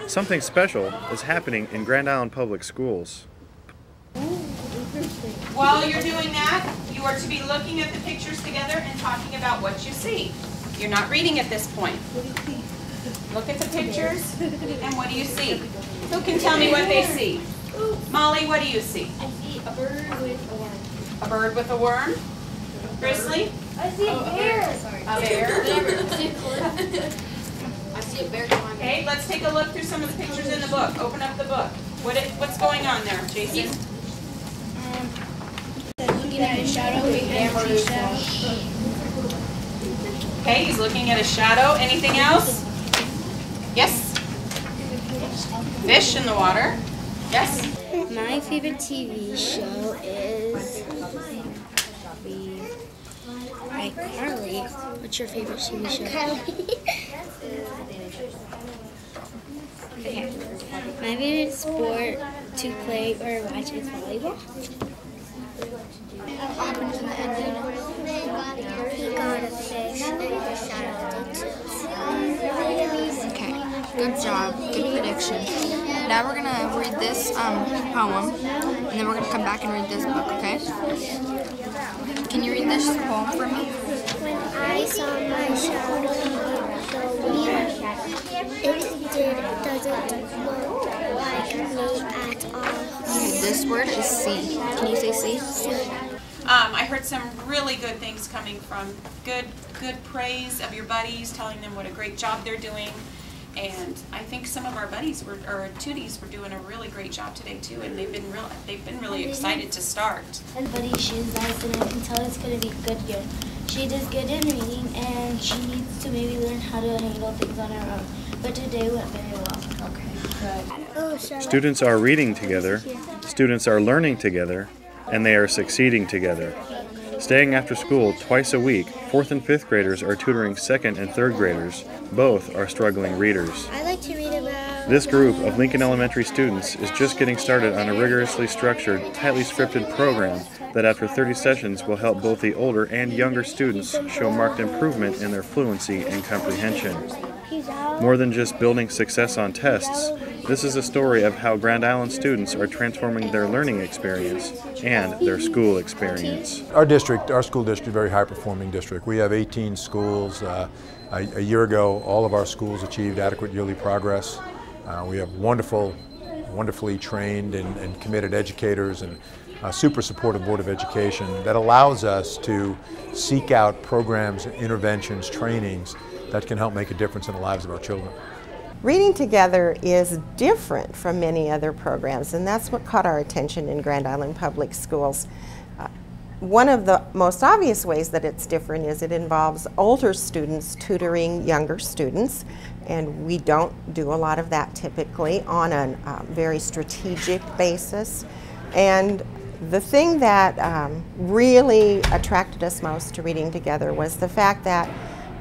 Something special is happening in Grand Island Public Schools. While you're doing that, you are to be looking at the pictures together and talking about what you see. You're not reading at this point. Look at the pictures, and what do you see? Who can tell me what they see? Molly, what do you see? I see a bird with a worm. A bird with a worm? Grizzly? I see a bear. A bear? I see a bear climbing. Okay, let's take a look through some of the pictures in the book. Open up the book. What's going on there, Jason? Looking at a shadow behind a shadow. Okay, he's looking at a shadow. Anything else? Yes? Fish in the water. Yes? My favorite TV show is iCarly. What's your favorite TV show? Okay. My favorite sport to play or watch is volleyball. He got a fish and a shadow. Okay, good job, good prediction. Now we're gonna read this poem, and then we're gonna come back and read this book, okay? Can you read this poem for me? When I saw my shadow, doesn't look like me at all. This word is see. Can you say see? I heard some really good things coming from good praise of your buddies, telling them what a great job they're doing. And I think some of our buddies or tooties were doing a really great job today too, and they've been really excited to start. Everybody, she's nice, and I can tell it's going to be good here. She does good in reading, and she needs to maybe learn how to handle things on her own. But today went very well. Okay, good. Students are reading together, students are learning together, and they are succeeding together. Staying after school twice a week, 4th and 5th graders are tutoring 2nd and 3rd graders. Both are struggling readers. I like to read about... This group of Lincoln Elementary students is just getting started on a rigorously structured, tightly scripted program that after 30 sessions will help both the older and younger students show marked improvement in their fluency and comprehension. More than just building success on tests, this is a story of how Grand Island students are transforming their learning experience and their school experience. Our school district, is a very high-performing district. We have 18 schools. A year ago, all of our schools achieved adequate yearly progress. We have wonderfully trained and committed educators and a super supportive Board of Education that allows us to seek out programs, interventions, trainings that can help make a difference in the lives of our children. Reading Together is different from many other programs, and that's what caught our attention in Grand Island Public Schools. One of the most obvious ways that it's different is it involves older students tutoring younger students, and we don't do a lot of that typically on a very strategic basis. And the thing that really attracted us most to Reading Together was the fact that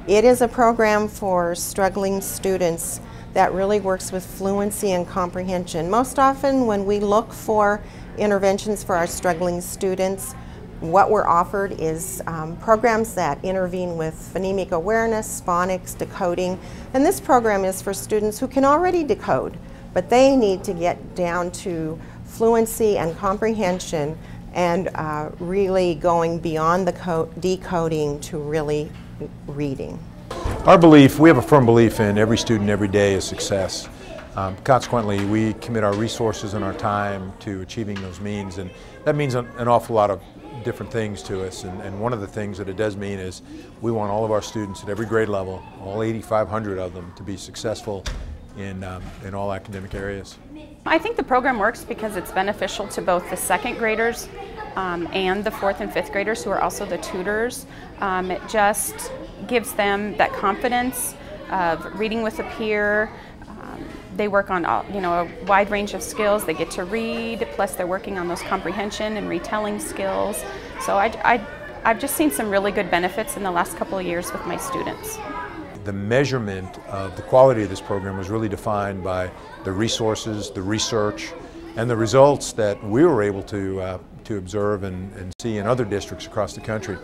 it is a program for struggling students that really works with fluency and comprehension. Most often when we look for interventions for our struggling students, what we're offered is programs that intervene with phonemic awareness, phonics, decoding, and this program is for students who can already decode, but they need to get down to fluency and comprehension and really going beyond the decoding to really reading. Our belief, we have a firm belief in every student every day is success. Consequently, we commit our resources and our time to achieving those means, and that means an awful lot of different things to us, and one of the things that it does mean is we want all of our students at every grade level, all 8,500 of them, to be successful in all academic areas. I think the program works because it's beneficial to both the 2nd graders and the 4th and 5th graders who are also the tutors. It just gives them that confidence of reading with a peer. They work on a wide range of skills. They get to read, plus they're working on those comprehension and retelling skills. So I've just seen some really good benefits in the last couple of years with my students. The measurement of the quality of this program was really defined by the resources, the research, and the results that we were able to observe and see in other districts across the country.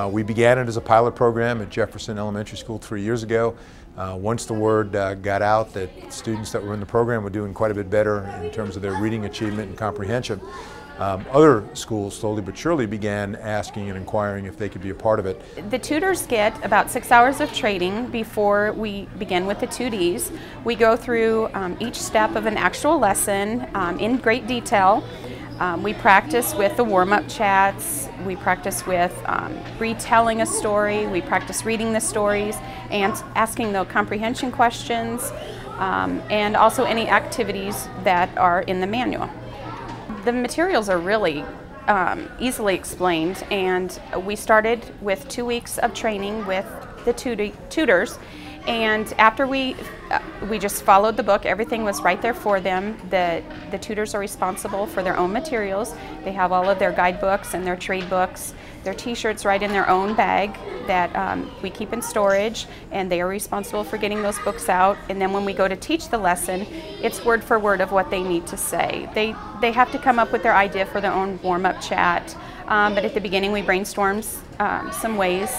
We began it as a pilot program at Jefferson Elementary School 3 years ago. Once the word got out that students that were in the program were doing quite a bit better in terms of their reading achievement and comprehension, other schools slowly but surely began asking and inquiring if they could be a part of it. The tutors get about 6 hours of training before we begin with the 2Ds. We go through each step of an actual lesson in great detail. We practice with the warm-up chats, we practice with retelling a story, we practice reading the stories and asking the comprehension questions, and also any activities that are in the manual. The materials are really easily explained, and we started with 2 weeks of training with the tutors, and after we just followed the book. Everything was right there for them. The tutors are responsible for their own materials. They have all of their guidebooks and their trade books, their t-shirts right in their own bag that we keep in storage, and they are responsible for getting those books out. And then when we go to teach the lesson, it's word for word of what they need to say. They have to come up with their idea for their own warm-up chat. But at the beginning we brainstorm some ways,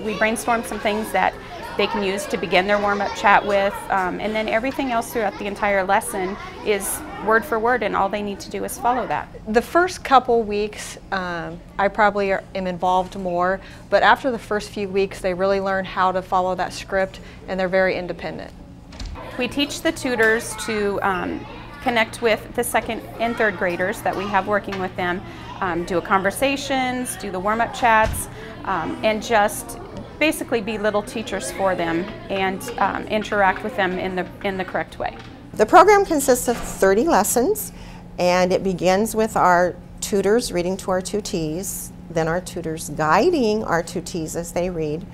we brainstorm some things that they can use to begin their warm-up chat with, and then everything else throughout the entire lesson is word for word, and all they need to do is follow that. The first couple weeks I probably am involved more, but after the first few weeks they really learn how to follow that script, and they're very independent. We teach the tutors to connect with the second and third graders that we have working with them, do conversations, do the warm-up chats, and just basically be little teachers for them and interact with them in the correct way. The program consists of 30 lessons, and it begins with our tutors reading to our 2Ts, then our tutors guiding our 2Ts as they read,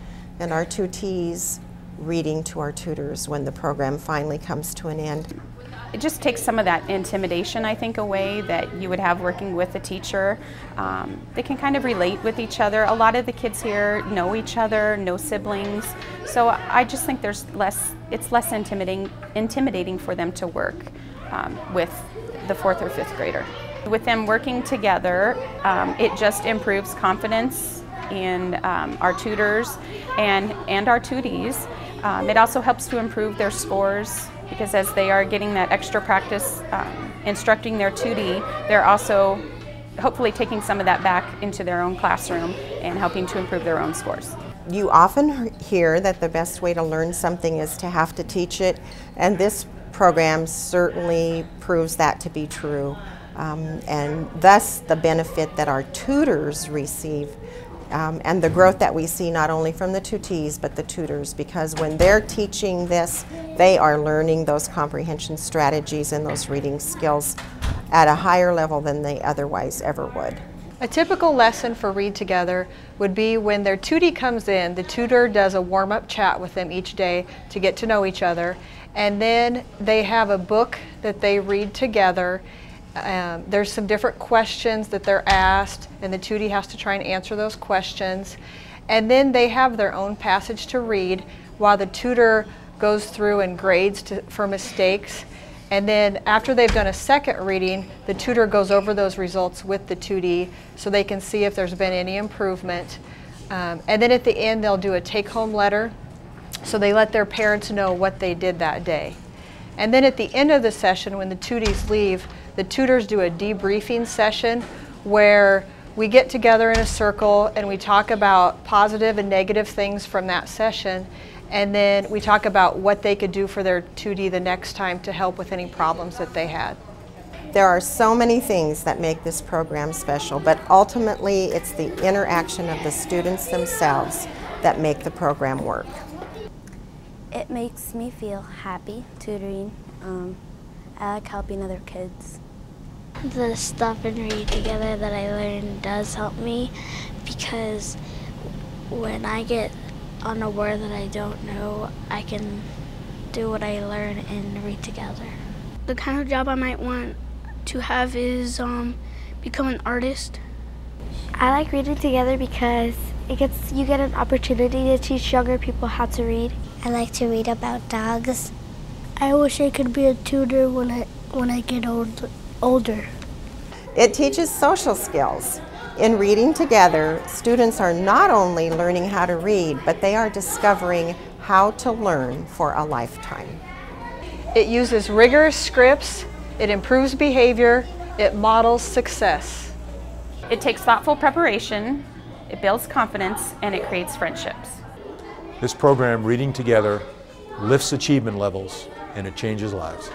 and our 2Ts reading to our tutors when the program finally comes to an end. It just takes some of that intimidation, I think, away that you would have working with a teacher. They can kind of relate with each other. A lot of the kids here know each other, know siblings, so I just think it's less intimidating for them to work with the 4th or 5th grader. With them working together, it just improves confidence in our tutors and our 2Ds. It also helps to improve their scores, because as they are getting that extra practice instructing their 2D, they're also hopefully taking some of that back into their own classroom and helping to improve their own scores. You often hear that the best way to learn something is to have to teach it, and this program certainly proves that to be true, and thus the benefit that our tutors receive. And the growth that we see not only from the 2Ts but the tutors, because when they're teaching this, they are learning those comprehension strategies and those reading skills at a higher level than they otherwise ever would. A typical lesson for Read Together would be when their 2D comes in, the tutor does a warm-up chat with them each day to get to know each other, and then they have a book that they read together. There's some different questions that they're asked, and the 2D has to try and answer those questions. And then they have their own passage to read while the tutor goes through and grades for mistakes. And then after they've done a second reading, the tutor goes over those results with the 2D so they can see if there's been any improvement. And then at the end they'll do a take-home letter, so they let their parents know what they did that day. And then at the end of the session, when the 2Ds leave, the tutors do a debriefing session where we get together in a circle and we talk about positive and negative things from that session, and then we talk about what they could do for their 2D the next time to help with any problems that they had. There are so many things that make this program special, but ultimately it's the interaction of the students themselves that make the program work. It makes me feel happy tutoring. I like helping other kids. The stuff in Read Together that I learned does help me, because when I get on a word that I don't know, I can do what I learn in Read Together. The kind of job I might want to have is become an artist. I like Reading Together because you get an opportunity to teach younger people how to read. I like to read about dogs. I wish I could be a tutor when I get older. It teaches social skills. In Reading Together, students are not only learning how to read, but they are discovering how to learn for a lifetime. It uses rigorous scripts, it improves behavior, it models success. It takes thoughtful preparation, it builds confidence, and it creates friendships. This program, Reading Together, lifts achievement levels and it changes lives.